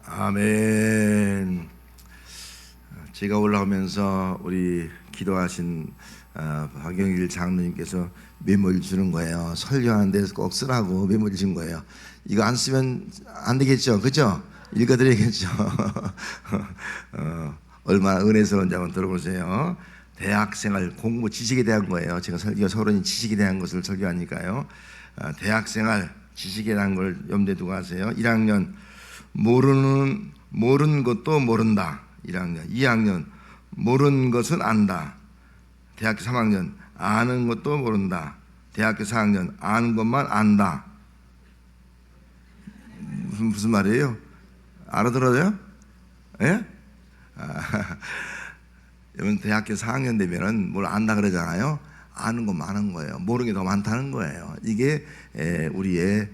아멘. 제가 올라오면서 우리 기도하신 박영일 장로님께서 메모를 주는 거예요. 설교하는 데서 꼭 쓰라고 메모를 준 거예요. 이거 안 쓰면 안 되겠죠, 그죠? 읽어드려야겠죠. 얼마나 은혜스러운지 한번 들어보세요. 대학생활 공부 지식에 대한 거예요. 제가 설교 서론이 지식에 대한 것을 설교하니까요. 대학생활 지식에 대한 걸 염두에 두고 하세요. 1학년 모르는 것도 모른다. 1학년, 2학년 모르는 것은 안다. 대학교 3학년 아는 것도 모른다. 대학교 4학년 아는 것만 안다. 무슨 말이에요? 알아들어요? 예? 여러분 대학교 4학년 되면은 뭘 안다 그러잖아요. 아는 거 많은 거예요. 모르는 게 더 많다는 거예요. 이게 우리의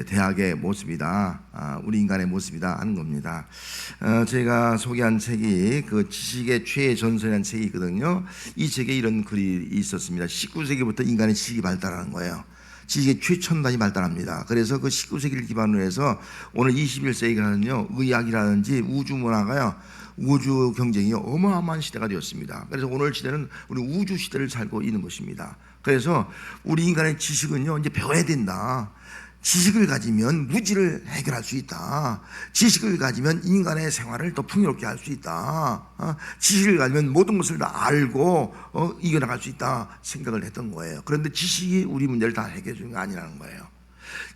대학의 모습이다. 우리 인간의 모습이다 하는 겁니다. 제가 소개한 책이 그 지식의 최전선이라는 책이 있거든요. 이 책에 이런 글이 있었습니다. 19세기부터 인간의 지식이 발달하는 거예요. 지식의 최첨단이 발달합니다. 그래서 그 19세기를 기반으로 해서 오늘 21세기라는요 의학이라든지 우주 문화가요 우주 경쟁이 어마어마한 시대가 되었습니다. 그래서 오늘 시대는 우리 우주 시대를 살고 있는 것입니다. 그래서 우리 인간의 지식은요 이제 배워야 된다. 지식을 가지면 무지를 해결할 수 있다. 지식을 가지면 인간의 생활을 더 풍요롭게 할 수 있다. 지식을 가지면 모든 것을 다 알고 이겨나갈 수 있다 생각을 했던 거예요. 그런데 지식이 우리 문제를 다 해결해 주는 게 아니라는 거예요.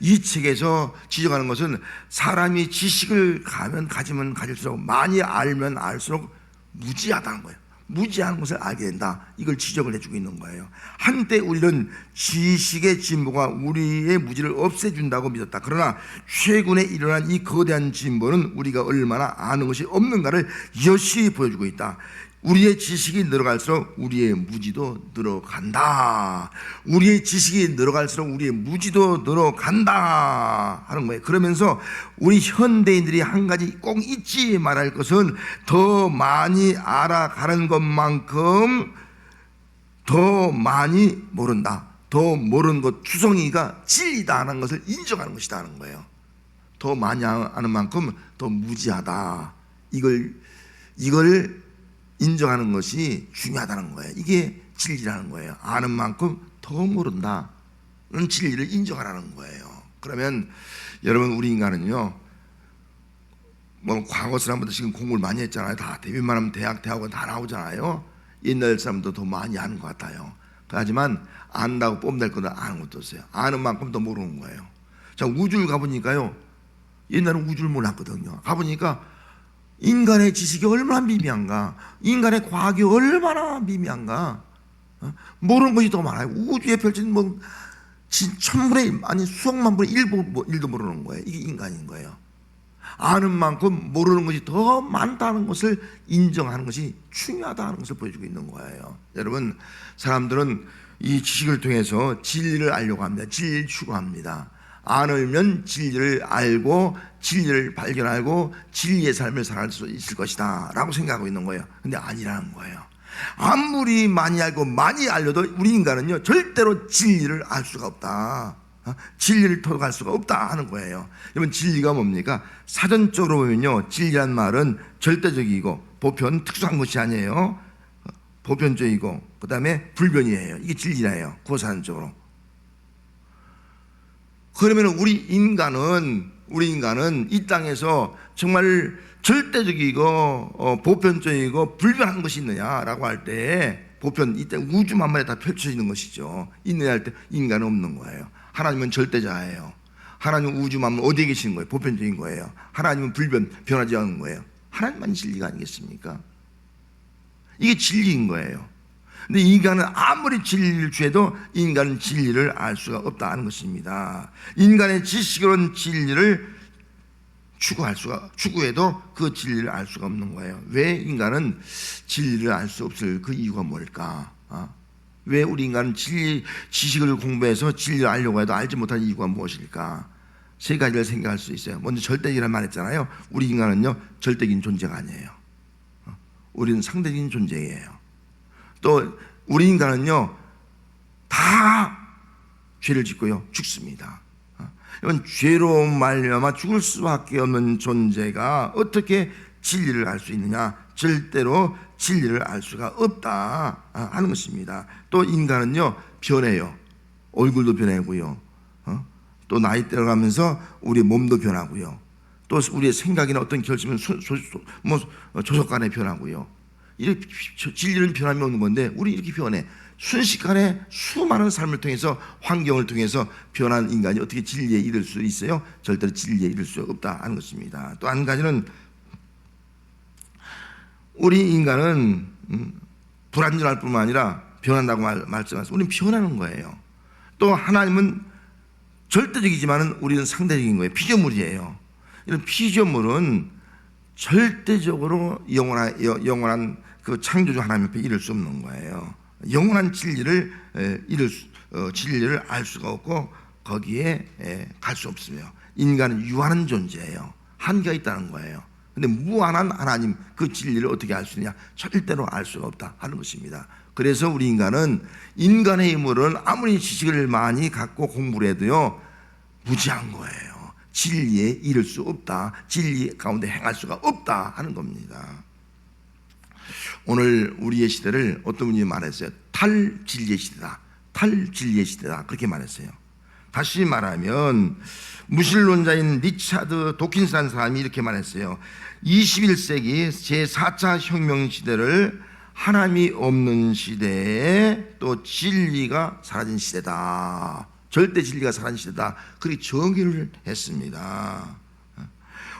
이 책에서 지적하는 것은 사람이 지식을 가지면 가질수록 많이 알면 알수록 무지하다는 거예요. 무지한 것을 알게 된다. 이걸 지적을 해주고 있는 거예요. 한때 우리는 지식의 진보가 우리의 무지를 없애준다고 믿었다. 그러나 최근에 일어난 이 거대한 진보는 우리가 얼마나 아는 것이 없는가를 여실히 보여주고 있다. 우리의 지식이 늘어갈수록 우리의 무지도 늘어간다. 우리의 지식이 늘어갈수록 우리의 무지도 늘어간다 하는 거예요. 그러면서 우리 현대인들이 한 가지 꼭 잊지 말할 것은 더 많이 알아가는 것만큼 더 많이 모른다. 더 모르는 것 추성이가 진리다 하는 것을 인정하는 것이다 하는 거예요. 더 많이 아는 만큼 더 무지하다. 이걸 인정하는 것이 중요하다는 거예요. 이게 진리라는 거예요. 아는 만큼 더 모른다는 진리를 인정하라는 거예요. 그러면 여러분 우리 인간은요 뭐 과거 사람보다 지금 공부를 많이 했잖아요. 다 데뷔만 하면 대학원 다 나오잖아요. 옛날 사람도 더 많이 아는 것 같아요. 하지만 안다고 뽐낼 것도 아는 것도 없어요. 아는 만큼 더 모르는 거예요. 자, 우주를 가보니까요 옛날은 우주를 몰랐거든요. 가보니까 인간의 지식이 얼마나 미미한가, 인간의 과학이 얼마나 미미한가, 모르는 것이 더 많아요. 우주에 펼쳐진 뭐 천분의 1, 아니 수억만 분의 1도 모르는 거예요. 이게 인간인 거예요. 아는 만큼 모르는 것이 더 많다는 것을 인정하는 것이 중요하다는 것을 보여주고 있는 거예요. 여러분, 사람들은 이 지식을 통해서 진리를 알려고 합니다. 진리를 추구합니다. 알면 진리를 알고 진리를 발견하고 진리의 삶을 살아갈 수 있을 것이다 라고 생각하고 있는 거예요. 근데 아니라는 거예요. 아무리 많이 알고 많이 알려도 우리 인간은요 절대로 진리를 알 수가 없다. 진리를 토록할 수가 없다 하는 거예요. 여러분 진리가 뭡니까? 사전적으로 보면요 진리란 말은 절대적이고 보편 특수한 것이 아니에요. 보편적이고 그 다음에 불변이에요. 이게 진리라예요. 구사전적으로. 그러면 우리 인간은 이 땅에서 정말 절대적이고 보편적이고 불변한 것이 있느냐라고 할 때 보편 이때 우주 만만에 다 펼쳐지는 것이죠. 있느냐 할 때 인간은 없는 거예요. 하나님은 절대자예요. 하나님은 우주 만만 어디에 계시는 거예요? 보편적인 거예요. 하나님은 변하지 않는 거예요. 하나님만 진리가 아니겠습니까? 이게 진리인 거예요. 근데 인간은 아무리 진리를 취해도 인간은 진리를 알 수가 없다는 것입니다. 인간의 지식으로는 진리를 추구해도 그 진리를 알 수가 없는 거예요. 왜 인간은 진리를 알 수 없을 그 이유가 뭘까? 왜 우리 인간은 지식을 공부해서 진리를 알려고 해도 알지 못하는 이유가 무엇일까? 세 가지를 생각할 수 있어요. 먼저 절대적이라는 말 했잖아요. 우리 인간은요 절대적인 존재가 아니에요. 우리는 상대적인 존재예요. 또 우리 인간은요 다 죄를 짓고요 죽습니다. 이건 죄로 말미암아 죽을 수밖에 없는 존재가 어떻게 진리를 알 수 있느냐? 절대로 진리를 알 수가 없다 하는 것입니다. 또 인간은요 변해요. 얼굴도 변하고요. 또 나이 들어가면서 우리 몸도 변하고요. 또 우리의 생각이나 어떤 결심은 조속간에 변하고요. 이렇게 진리는 변함이 없는 건데 우리 이렇게 변해. 순식간에 수많은 삶을 통해서 환경을 통해서 변한 인간이 어떻게 진리에 이를 수 있어요? 절대로 진리에 이를 수 없다 하는 것입니다. 또 한 가지는 우리 인간은 불완전할 뿐만 아니라 변한다고 말씀하셨어요. 우리는 변하는 거예요. 또 하나님은 절대적이지만 우리는 상대적인 거예요. 피조물이에요. 이런 피조물은 절대적으로 영원한 그 창조주 하나님 앞에 이를 수 없는 거예요. 영원한 진리를 진리를 알 수가 없고 거기에 갈 수 없으며 인간은 유한한 존재예요. 한계가 있다는 거예요. 근데 무한한 하나님 그 진리를 어떻게 알 수 있냐? 절대로 알 수가 없다 하는 것입니다. 그래서 우리 인간은 인간의 힘으로는 아무리 지식을 많이 갖고 공부를 해도요 무지한 거예요. 진리에 이를 수 없다. 진리 가운데 행할 수가 없다 하는 겁니다. 오늘 우리의 시대를 어떤 분이 말했어요. 탈진리의 시대다. 탈진리의 시대다. 그렇게 말했어요. 다시 말하면 무신론자인 리차드 도킨스라는 사람이 이렇게 말했어요. 21세기 제4차 혁명 시대를 하나님이 없는 시대에 또 진리가 사라진 시대다. 절대 진리가 사라진 시대다. 그렇게 정의를 했습니다.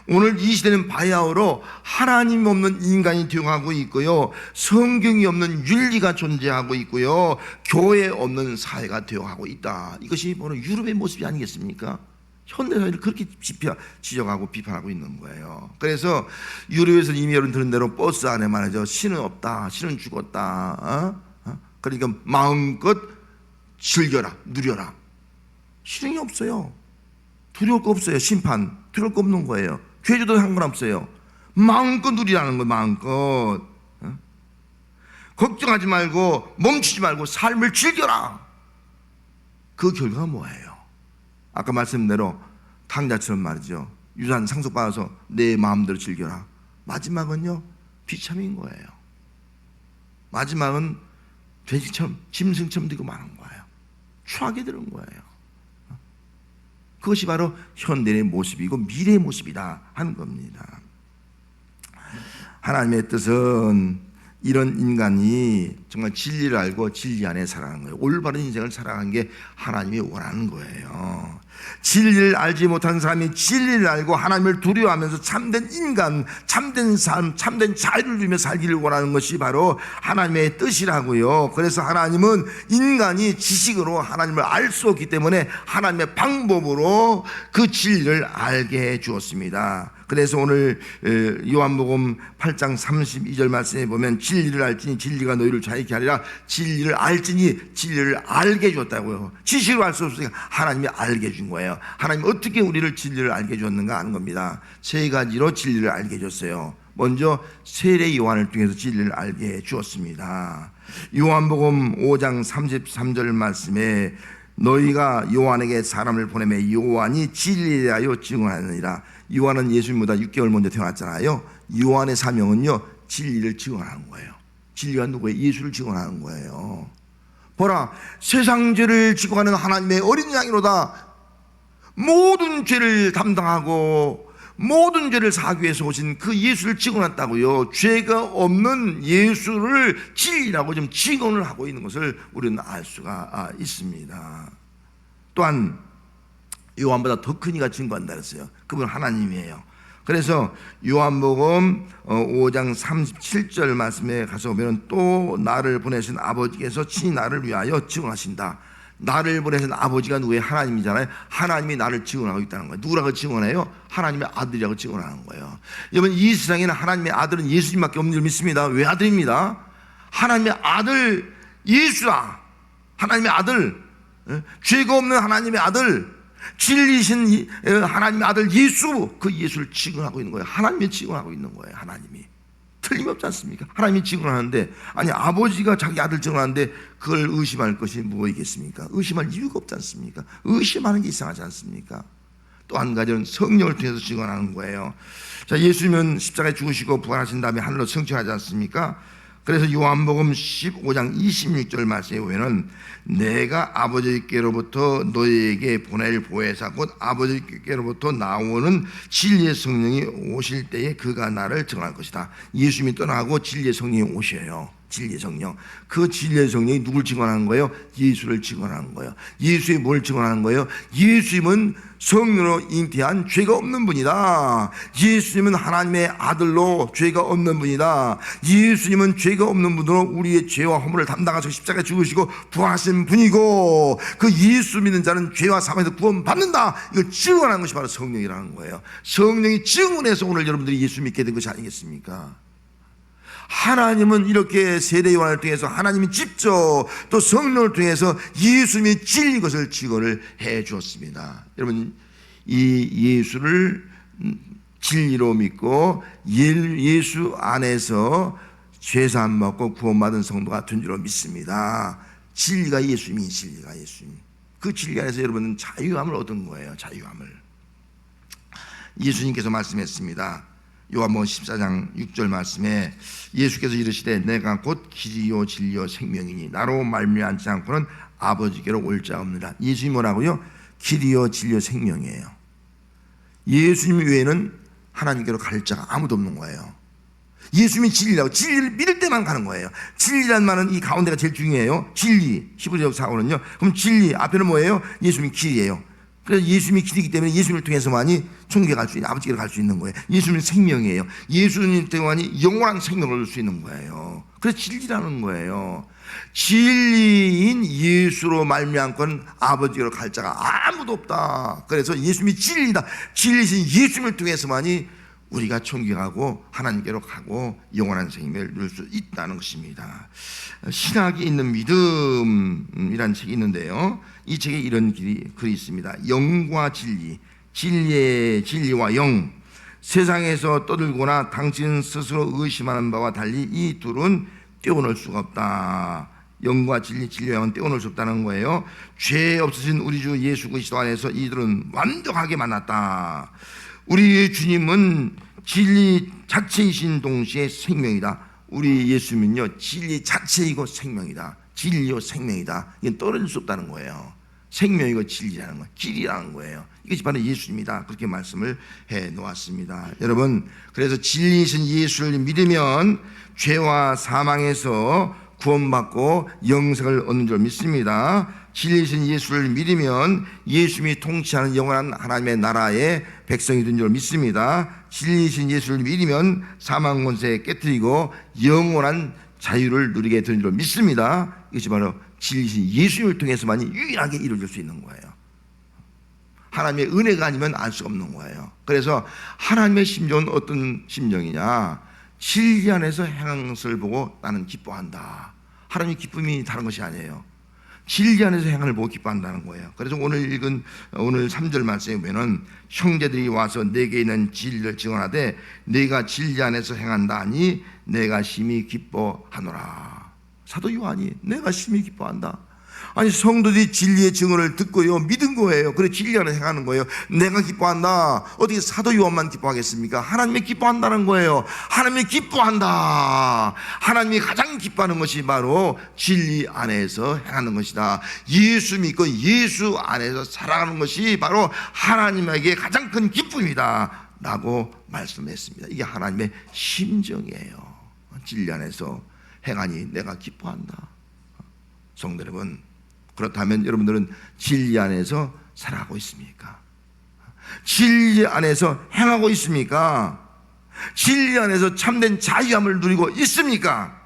오늘 이 시대는 바야흐로 하나님 없는 인간이 되어가고 있고요, 성경이 없는 윤리가 존재하고 있고요, 교회 없는 사회가 되어가고 있다. 이것이 바로 유럽의 모습이 아니겠습니까? 현대사회를 그렇게 지적하고 비판하고 있는 거예요. 그래서 유럽에서 이미 여러분 들은 대로 버스 안에 말이죠, 신은 없다, 신은 죽었다. 그러니까 마음껏 즐겨라, 누려라. 실행이 없어요. 두려울 거 없어요. 심판 두려울 거 없는 거예요. 죄져도 상관없어요. 마음껏 누리라는 거예요. 마음껏. 걱정하지 말고 멈추지 말고 삶을 즐겨라. 그 결과가 뭐예요? 아까 말씀드린 대로 탕자처럼 말이죠, 유산 상속받아서 내 마음대로 즐겨라. 마지막은요 비참인 거예요. 마지막은 돼지처럼 짐승처럼 되고 마는 거예요. 추하게 되는 거예요. 그것이 바로 현대의 모습이고 미래의 모습이다 하는 겁니다. 하나님의 뜻은 이런 인간이 정말 진리를 알고 진리 안에 살아가는 거예요. 올바른 인생을 살아가는 게 하나님이 원하는 거예요. 진리를 알지 못한 사람이 진리를 알고 하나님을 두려워하면서 참된 인간, 참된 삶, 참된 자유를 누리며 살기를 원하는 것이 바로 하나님의 뜻이라고요. 그래서 하나님은 인간이 지식으로 하나님을 알 수 없기 때문에 하나님의 방법으로 그 진리를 알게 해 주었습니다. 그래서 오늘 요한복음 8장 32절 말씀에 보면 진리를 알지니 진리가 너희를 자유케 하리라. 진리를 알지니 진리를 알게 해줬다고요. 지식으로 알 수 없으니까 하나님이 알게 해준 거예요. 하나님이 어떻게 우리를 진리를 알게 해줬는가 하는 겁니다. 세 가지로 진리를 알게 해줬어요. 먼저 세례 요한을 통해서 진리를 알게 해주었습니다. 요한복음 5장 33절 말씀에 너희가 요한에게 사람을 보내매 요한이 진리에 대하여 증언하느니라. 요한은 예수님보다 6개월 먼저 태어났잖아요. 요한의 사명은요 진리를 증언하는 거예요. 진리가 누구예요? 예수를 증언하는 거예요. 보라, 세상 죄를 지고 가는 하나님의 어린 양이로다. 모든 죄를 담당하고 모든 죄를 사하기 위해서 오신 그 예수를 증언했다고요. 죄가 없는 예수를 진리라고 지금 증언을 하고 있는 것을 우리는 알 수가 있습니다. 또한 요한보다 더 큰 이가 증거한다 그랬어요. 그분은 하나님이에요. 그래서 요한복음 5장 37절 말씀에 가서 보면 또 나를 보내신 아버지께서 친히 나를 위하여 증언하신다. 나를 보내신 아버지가 누구예요? 하나님이잖아요. 하나님이 나를 증언하고 있다는 거예요. 누구라고 증언해요? 하나님의 아들이라고 증언하는 거예요. 여러분, 이 세상에는 하나님의 아들은 예수님밖에 없는 줄 믿습니다. 왜 아들입니다? 하나님의 아들 예수라. 하나님의 아들, 죄가 없는 하나님의 아들, 진리신 하나님의 아들 예수, 그 예수를 증언하고 있는 거예요. 하나님이 증언하고 있는 거예요. 하나님이 틀림없지 않습니까? 하나님이 증언하는데, 아니 아버지가 자기 아들 증언하는데 그걸 의심할 것이 무엇이겠습니까? 의심할 이유가 없지 않습니까? 의심하는 게 이상하지 않습니까? 또 한 가지는 성령을 통해서 증언하는 거예요. 자, 예수님은 십자가에 죽으시고 부활하신 다음에 하늘로 승천하지 않습니까? 그래서 요한복음 15장 26절 말씀에 보면은 내가 아버지께로부터 너희에게 보낼 보혜사 곧 아버지께로부터 나오는 진리의 성령이 오실 때에 그가 나를 증언할 것이다. 예수님이 떠나고 진리의 성령이 오셔요. 진리의 성령. 그 진리의 성령이 누굴 증언하는 거예요? 예수를 증언하는 거예요. 예수의 뭘 증언하는 거예요? 예수님은 성령으로 잉태한 죄가 없는 분이다. 예수님은 하나님의 아들로 죄가 없는 분이다. 예수님은 죄가 없는 분으로 우리의 죄와 허물을 담당하셔서 십자가에 죽으시고 부활하신 분이고, 그 예수 믿는 자는 죄와 사망에서 구원받는다. 이걸 증언하는 것이 바로 성령이라는 거예요. 성령이 증언해서 오늘 여러분들이 예수 믿게 된 것이 아니겠습니까? 하나님은 이렇게 세례 요한을 통해서 하나님이 직접 또 성령을 통해서 예수님이 진리인 것을 증언을 해 주었습니다. 여러분, 이 예수를 진리로 믿고 예수 안에서 죄사함 받고 구원받은 성도가 된 줄로 믿습니다. 진리가 예수님이, 진리가 예수님. 그 진리 안에서 여러분은 자유함을 얻은 거예요. 자유함을. 예수님께서 말씀했습니다. 요한복음 14장 6절 말씀에 예수께서 이르시되 내가 곧 길이요 진리요 생명이니 나로 말미암지 않고는 아버지께로 올 자 없느라. 예수님이 뭐라고요? 길이요 진리요 생명이에요. 예수님 외에는 하나님께로 갈 자가 아무도 없는 거예요. 예수님이 진리라고, 진리를 믿을 때만 가는 거예요. 진리란 말은 이 가운데가 제일 중요해요. 진리, 히브리어 사고는요. 그럼 진리 앞에는 뭐예요? 예수님이 길이에요. 그래서 예수님이 길이기 때문에 예수님을 통해서만이 천국에 갈 수 있는, 아버지께로 갈 수 있는 거예요. 예수님은 생명이에요. 예수님 때문에 영원한 생명을 얻을 수 있는 거예요. 그래서 진리라는 거예요. 진리인 예수로 말미암고는 아버지께로 갈 자가 아무도 없다. 그래서 예수님이 진리다. 진리신 예수님을 통해서만이 우리가 천국에 가고 하나님께로 가고 영원한 생명을 누릴 수 있다는 것입니다. 신학이 있는 믿음이라는 책이 있는데요, 이 책에 이런 글이 있습니다. 영과 진리, 진리의 진리와 영. 세상에서 떠들거나 당신 스스로 의심하는 바와 달리 이 둘은 떼어놓을 수가 없다. 영과 진리, 진리와 영은 떼어놓을 수 없다는 거예요. 죄 없으신 우리 주 예수 그리스도 안에서 이들은 완벽하게 만났다. 우리 주님은 진리 자체이신 동시에 생명이다. 우리 예수님은요, 진리 자체이고 생명이다. 진리요 생명이다. 이건 떨어질 수 없다는 거예요. 생명이고 진리라는 거예요. 길이라는 거예요. 이것이 바로 예수님이다. 그렇게 말씀을 해 놓았습니다. 여러분, 그래서 진리이신 예수를 믿으면 죄와 사망에서 구원받고 영생을 얻는 줄 믿습니다. 진리이신 예수를 믿으면 예수님이 통치하는 영원한 하나님의 나라의 백성이 된 줄 믿습니다. 진리이신 예수를 믿으면 사망 권세 깨뜨리고 영원한 자유를 누리게 된 줄 믿습니다. 이것이 바로 진리이신 예수님을 통해서만이 유일하게 이루어질 수 있는 거예요. 하나님의 은혜가 아니면 알 수 없는 거예요. 그래서 하나님의 심정은 어떤 심정이냐? 진리 안에서 행한 것을 보고 나는 기뻐한다. 하나님의 기쁨이 다른 것이 아니에요. 진리 안에서 행함을 보고 기뻐한다는 거예요. 그래서 오늘 읽은 오늘 3절 말씀에 보면은 형제들이 와서 내게 있는 진리를 증언하되 내가 진리 안에서 행한다 하니 내가 심히 기뻐하노라. 사도 요한이 내가 심히 기뻐한다. 아니, 성도들이 진리의 증언을 듣고요, 믿은 거예요. 그래, 진리 안에 행하는 거예요. 내가 기뻐한다. 어떻게 사도 요한만 기뻐하겠습니까? 하나님이 기뻐한다는 거예요. 하나님이 기뻐한다. 하나님이 가장 기뻐하는 것이 바로 진리 안에서 행하는 것이다. 예수 믿고 예수 안에서 살아가는 것이 바로 하나님에게 가장 큰 기쁨이다 라고 말씀했습니다. 이게 하나님의 심정이에요. 진리 안에서 행하니 내가 기뻐한다. 성도 여러분, 그렇다면 여러분들은 진리 안에서 살아가고 있습니까? 진리 안에서 행하고 있습니까? 진리 안에서 참된 자유함을 누리고 있습니까?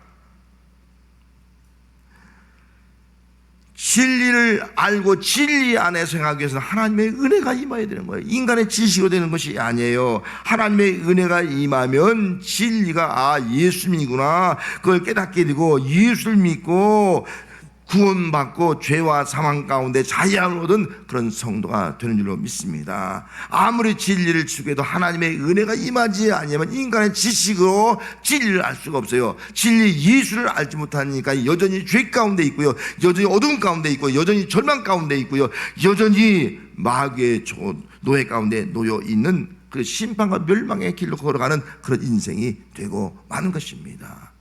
진리를 알고 진리 안에서 행하기 위해서는 하나님의 은혜가 임해야 되는 거예요. 인간의 지식으로 되는 것이 아니에요. 하나님의 은혜가 임하면 진리가 예수님이구나, 그걸 깨닫게 되고 예수를 믿고 구원받고 죄와 사망 가운데 자유함을 얻은 그런 성도가 되는 줄로 믿습니다. 아무리 진리를 추구해도 하나님의 은혜가 임하지 아니하면 인간의 지식으로 진리를 알 수가 없어요. 진리 예수를 알지 못하니까 여전히 죄 가운데 있고요, 여전히 어둠 가운데 있고, 여전히 절망 가운데 있고요, 여전히 마귀의 노예 가운데 놓여 있는 그 심판과 멸망의 길로 걸어가는 그런 인생이 되고 마는 것입니다.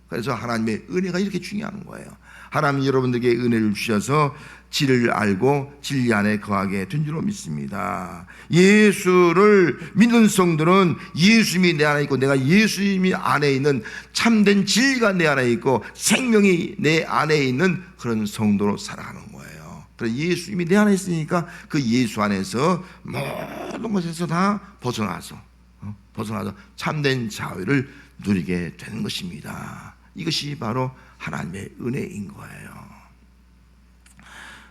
그래서 하나님의 은혜가 이렇게 중요한 거예요. 하나님 여러분들에게 은혜를 주셔서 진리를 알고 진리 안에 거하게 된 줄로 믿습니다. 예수를 믿는 성도는 예수님이 내 안에 있고 내가 예수님이 안에 있는 참된 진리가 내 안에 있고 생명이 내 안에 있는 그런 성도로 살아가는 거예요. 그래서 예수님이 내 안에 있으니까 그 예수 안에서 모든 것에서 다 벗어나서 참된 자유를 누리게 되는 것입니다. 이것이 바로 하나님의 은혜인 거예요.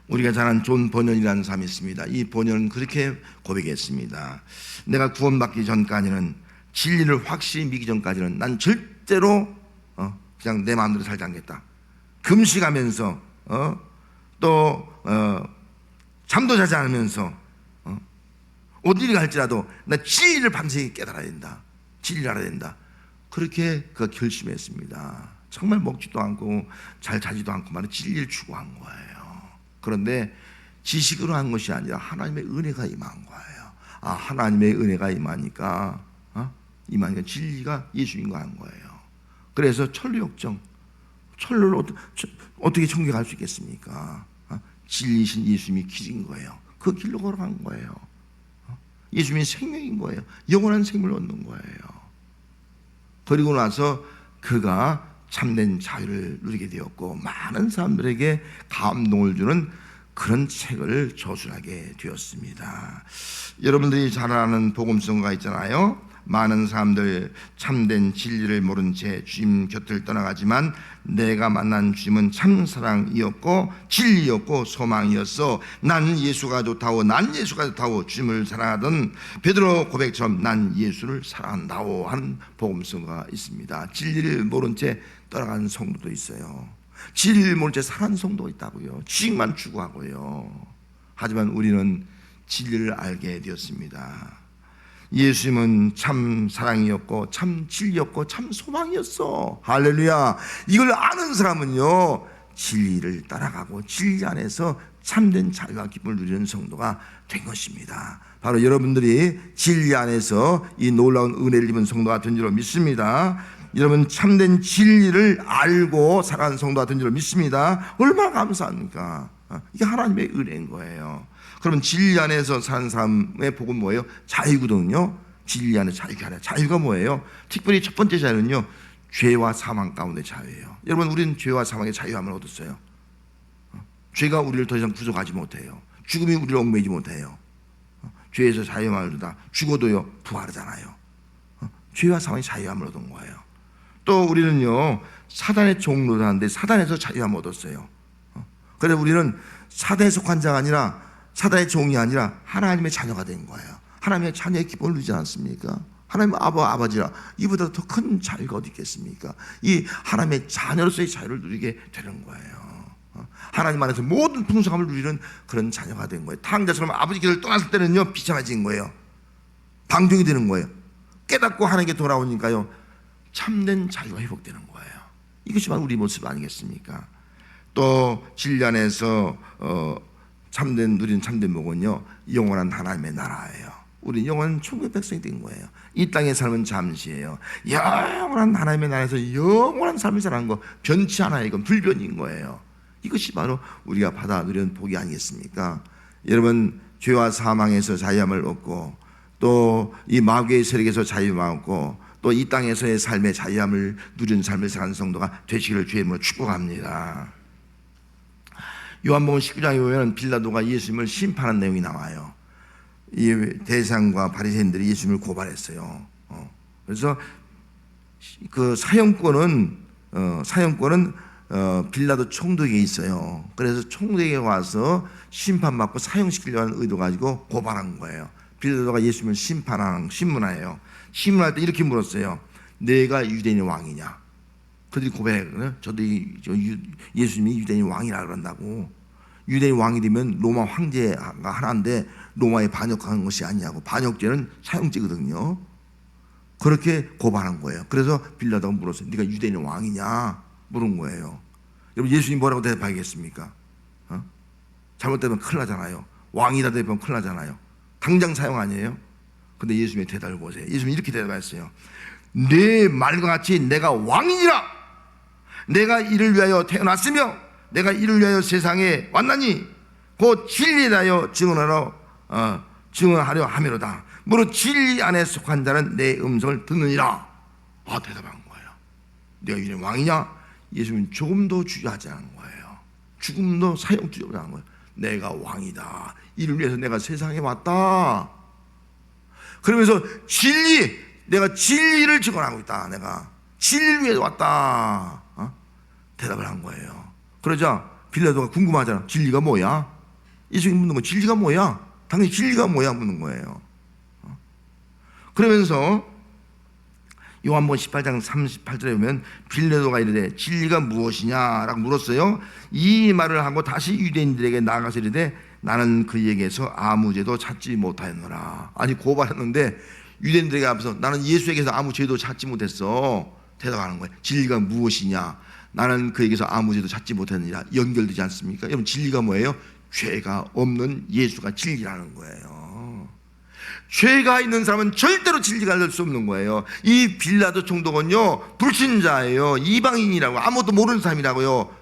우리가 잘 아는 존 버년이라는 사람이 있습니다. 이 버년은 그렇게 고백했습니다. 내가 구원받기 전까지는, 진리를 확실히 믿기 전까지는 난 절대로 그냥 내 마음대로 살지 않겠다. 금식하면서 또 잠도 자지 않으면서 어디를 갈지라도 나 진리를 반드시 깨달아야 된다. 진리를 알아야 된다. 그렇게 그가 결심했습니다. 정말 먹지도 않고 잘 자지도 않고 말은 진리를 추구한 거예요. 그런데 지식으로 한 것이 아니라 하나님의 은혜가 임한 거예요. 하나님의 은혜가 임하니까 진리가 예수인가 한 거예요. 그래서 천루역정, 천루를 어떻게 천국에 갈 수 있겠습니까? 진리이신 예수님이 길인 거예요. 그 길로 걸어간 거예요. 예수님이 생명인 거예요. 영원한 생명을 얻는 거예요. 그리고 나서 그가 참된 자유를 누리게 되었고 많은 사람들에게 감동을 주는 그런 책을 저술하게 되었습니다. 여러분들이 잘 아는 복음성가 있잖아요. 많은 사람들 참된 진리를 모른 채 주님 곁을 떠나가지만 내가 만난 주님은 참사랑이었고 진리였고 소망이었어. 난 예수가 좋다고, 난 예수가 좋다고 주님을 사랑하던 베드로 고백처럼 난 예수를 사랑한다고 하는 복음성가가 있습니다. 진리를 모른 채 떠나간 성도도 있어요. 진리를 모른 채 사는 성도가 있다고요. 지식만 추구하고요. 하지만 우리는 진리를 알게 되었습니다. 예수님은 참 사랑이었고 참 진리였고 참 소망이었어. 할렐루야. 이걸 아는 사람은요 진리를 따라가고 진리 안에서 참된 자유와 기쁨을 누리는 성도가 된 것입니다. 바로 여러분들이 진리 안에서 이 놀라운 은혜를 입은 성도가 된 줄로 믿습니다. 여러분 참된 진리를 알고 살아가는 성도가 된 줄로 믿습니다. 얼마나 감사합니까? 이게 하나님의 은혜인 거예요. 그러면 진리 안에서 사는 사람의 복은 뭐예요? 자유거든요. 진리 안에 자유가 아니라 자유가 뭐예요? 특별히 첫 번째 자유는요 죄와 사망 가운데 자유예요. 여러분 우리는 죄와 사망의 자유함을 얻었어요. 죄가 우리를 더 이상 구속하지 못해요. 죽음이 우리를 얽매이지 못해요. 죄에서 자유함을 얻다 죽어도요 부활하잖아요. 죄와 사망의 자유함을 얻은 거예요. 또 우리는요 사단의 종로를 하는데 사단에서 자유함을 얻었어요. 그래서 우리는 사단에 속한 자가 아니라 사단의 종이 아니라 하나님의 자녀가 된 거예요. 하나님의 자녀의 기쁨을 누리지 않습니까? 하나님 아버지라 이보다 더 큰 자유가 어디 있겠습니까? 이 하나님의 자녀로서의 자유를 누리게 되는 거예요. 하나님 안에서 모든 풍성함을 누리는 그런 자녀가 된 거예요. 탕자처럼 아버지 길을 떠났을 때는요 비참해진 거예요. 방종이 되는 거예요. 깨닫고 하나님께 돌아오니까요 참된 자유가 회복되는 거예요. 이것이 바로 우리 모습 아니겠습니까? 또 진리 안에서 누리는 참된 복은요 영원한 하나님의 나라예요. 우리 영원한 천국의 백성이 된 거예요. 이 땅의 삶은 잠시예요. 영원한 하나님의 나라에서 영원한 삶을 사는 거 변치 않아요. 이건 불변인 거예요. 이것이 바로 우리가 받아 누리는 복이 아니겠습니까? 여러분 죄와 사망에서 자유함을 얻고 또 이 마귀의 세력에서 자유함을 얻고 또 이 땅에서의 삶의 자유함을 누리는 삶을 사는 성도가 되시기를 주의 이름으로 축복합니다. 요한복음 19장에 보면 빌라도가 예수님을 심판한 내용이 나와요. 이 대상과 바리새인들이 예수님을 고발했어요. 그래서 그 사형권은 빌라도 총독에게 있어요. 그래서 총독에게 와서 심판받고 사형시키려는 의도 가지고 고발한 거예요. 빌라도가 예수님을 신문해요. 신문할 때 이렇게 물었어요. 내가 유대인의 왕이냐? 그들이 고백했거든요. 저도 예수님이 유대인 왕이라 그런다고. 유대인 왕이 되면 로마 황제가 하나인데 로마에 반역한 것이 아니냐고. 반역죄는 사형죄거든요. 그렇게 고발한 거예요. 그래서 빌라도가 물었어요. 네가 유대인 왕이냐? 물은 거예요. 여러분 예수님 뭐라고 대답하겠습니까? 잘못되면 큰일 나잖아요. 왕이다 대답하면 큰일 나잖아요. 당장 사용 아니에요? 근데 예수님의 대답을 보세요. 예수님이 이렇게 대답했어요. 내 말과 같이 내가 왕이니라. 내가 이를 위하여 태어났으며 내가 이를 위하여 세상에 왔나니 곧 진리에 대하여 증언하려 함이로다. 무릇 진리 안에 속한 자는 내 음성을 듣느니라. 대답한 거예요. 내가 이래 왕이냐? 예수님은 조금도 주저하지 않은 거예요. 조금도 사용 주저하지 않은 거예요. 내가 왕이다. 이를 위해서 내가 세상에 왔다. 그러면서 내가 진리를 증언하고 있다. 내가 진리를 위해 왔다. 대답을 한 거예요. 그러자 빌라도가 궁금하잖아. 진리가 뭐야? 예수님이 묻는 거 진리가 뭐야? 당연히 진리가 뭐야 묻는 거예요. 그러면서 요한복음 18장 38절에 보면 빌라도가 이르되 진리가 무엇이냐라고 물었어요. 이 말을 하고 다시 유대인들에게 나아가서 이르되 나는 그에게서 아무 죄도 찾지 못하였노라. 아니 고발했는데 유대인들에게 앞에서 나는 예수에게서 아무 죄도 찾지 못했어. 대답하는 거예요. 진리가 무엇이냐? 나는 그에게서 아무 죄도 찾지 못했느니라. 연결되지 않습니까? 여러분 진리가 뭐예요? 죄가 없는 예수가 진리라는 거예요. 죄가 있는 사람은 절대로 진리가 될 수 없는 거예요. 이 빌라도 총독은요 불신자예요. 이방인이라고, 아무것도 모르는 사람이라고요.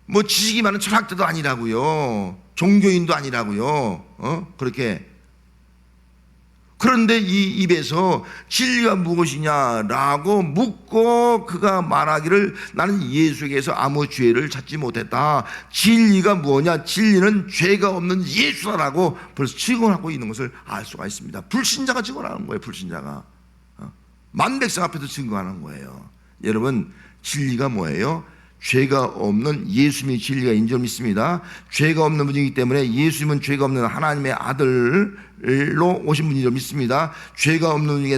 뭐 지식이 많은 철학자도 아니라고요. 종교인도 아니라고요. 그렇게. 그런데 이 입에서 진리가 무엇이냐라고 묻고 그가 말하기를 나는 예수에게서 아무 죄를 찾지 못했다. 진리가 뭐냐? 진리는 죄가 없는 예수라고 벌써 증언하고 있는 것을 알 수가 있습니다. 불신자가 증언하는 거예요. 불신자가 만백성 앞에서 증거하는 거예요. 여러분 진리가 뭐예요? 죄가 없는 예수님의 진리가 인 줄 믿습니다. 죄가 없는 분이기 때문에 예수님은 죄가 없는 하나님의 아들로 오신 분인 줄 믿습니다. 죄가 없는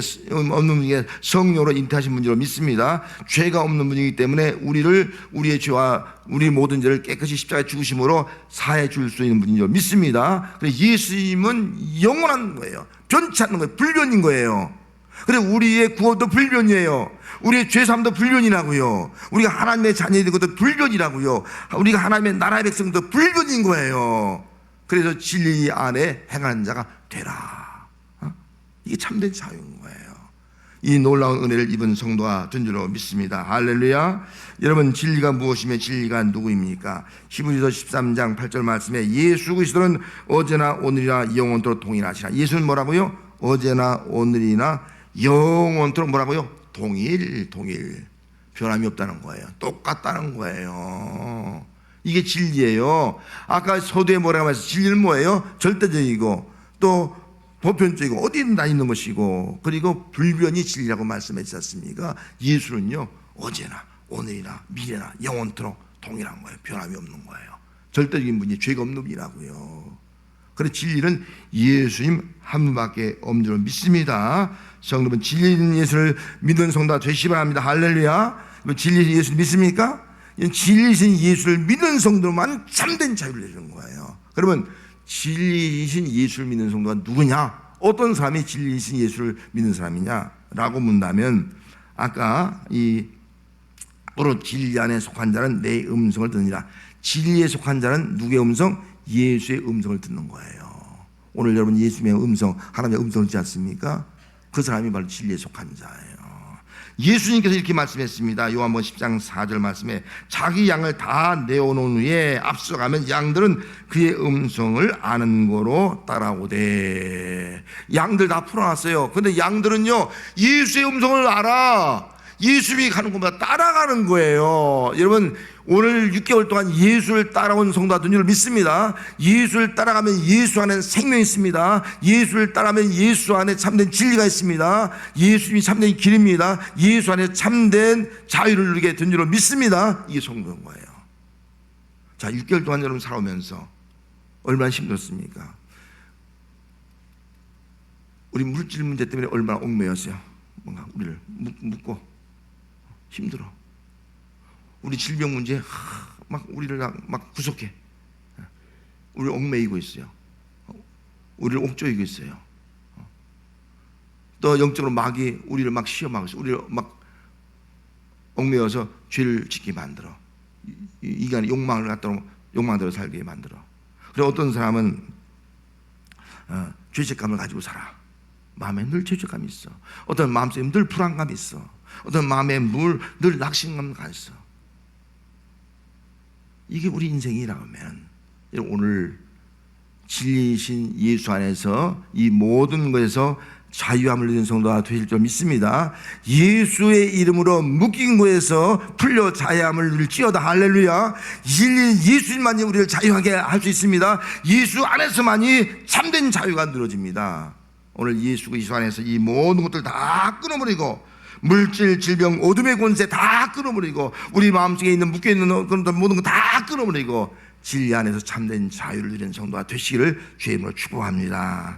분에게 성령으로 잉태하신 분인 줄 믿습니다. 죄가 없는 분이기 때문에 우리의 죄와 우리 모든 죄를 깨끗이 십자가에 죽으심으로 사해 줄 수 있는 분인 줄 믿습니다. 그래서 예수님은 영원한 거예요. 변치 않는 거예요. 불변인 거예요. 그래서 우리의 구원도 불변이에요. 우리의 죄사함도 불변이라고요. 우리가 하나님의 자녀인 것도 불변이라고요. 우리가 하나님의 나라의 백성도 불변인 거예요. 그래서 진리 안에 행하는 자가 되라. 이게 참된 자유인 거예요. 이 놀라운 은혜를 입은 성도가 된 줄로 믿습니다. 할렐루야. 여러분 진리가 무엇이며 진리가 누구입니까? 히브리서 13장 8절 말씀에 예수 그리스도는 어제나 오늘이나 영원토록 동일하시라. 예수는 뭐라고요? 어제나 오늘이나 영원토록 뭐라고요? 동일. 변함이 없다는 거예요. 똑같다는 거예요. 이게 진리예요. 아까 서두에 뭐라고 말했어요? 진리는 뭐예요? 절대적이고 또 보편적이고 어디든 다 있는 것이고, 그리고 불변이 진리라고 말씀하지 않습니까? 예수는요 어제나 오늘이나 미래나 영원토록 동일한 거예요. 변함이 없는 거예요. 절대적인 분이 죄가 없는 분이라고요. 그래서 진리는 예수님 한 분밖에 없는 줄 믿습니다. 성도분 진리인 예수를 믿는 성도가 되시기 바랍니다. 할렐루야. 진리인 예수를 믿습니까? 진리이신 예수를 믿는 성도만 참된 자유를 내주는 거예요. 그러면 진리이신 예수를 믿는 성도가 누구냐? 어떤 사람이 진리이신 예수를 믿는 사람이냐라고 묻는다면, 아까 오롯 진리 안에 속한 자는 내 음성을 듣느니라. 진리에 속한 자는 누구의 음성? 예수의 음성을 듣는 거예요. 오늘 여러분 예수님의 음성, 하나님의 음성을 듣지 않습니까? 그 사람이 바로 진리에 속한 자예요. 예수님께서 이렇게 말씀했습니다. 요한복음 10장 4절 말씀에 자기 양을 다 내어놓은 후에 앞서가면 양들은 그의 음성을 아는 거로 따라오되. 양들 다 풀어놨어요. 근데 양들은요 예수의 음성을 알아. 예수님이 가는 곳마다 따라가는 거예요. 여러분 오늘 6개월 동안 예수를 따라온 성도가 된 줄 믿습니다. 예수를 따라가면 예수 안에 생명이 있습니다. 예수를 따라가면 예수 안에 참된 진리가 있습니다. 예수님이 참된 길입니다. 예수 안에 참된 자유를 누리게 된 줄 믿습니다. 이게 성도인 거예요. 자, 6개월 동안 여러분 살아오면서 얼마나 힘들었습니까? 우리 물질 문제 때문에 얼마나 얽매였어요. 뭔가 우리를 묶고 힘들어. 우리 질병 문제 막 우리를 막 구속해. 우리를 얽매이고 있어요. 우리를 옥조이고 있어요. 또 영적으로 마귀 우리를 막 시험하고 있어요. 우리를 막 얽매여서 죄를 짓게 만들어. 이간의 욕망을 갖다 용망대로 살게 만들어. 그리고 어떤 사람은 죄책감을 가지고 살아. 마음에 늘 죄책감이 있어. 어떤 마음속에 늘 불안감이 있어. 어떤 마음에 늘 낙심감이 있어. 이게 우리 인생이라면 오늘 진리이신 예수 안에서 이 모든 것에서 자유함을 누리는 성도가 되실 줄 믿습니다. 예수의 이름으로 묶인 것에서 풀려 자유함을 누릴지어다. 할렐루야. 진리인 예수님만이 우리를 자유하게 할 수 있습니다. 예수 안에서만이 참된 자유가 누려집니다. 오늘 예수 안에서 이 모든 것들 다 끊어버리고, 물질, 질병, 어둠의 권세 다 끊어버리고, 우리 마음속에 있는 묶여있는 모든 거 다 끊어버리고 진리 안에서 참된 자유를 누리는 성도가 되시기를 주의 이름으로 축복합니다.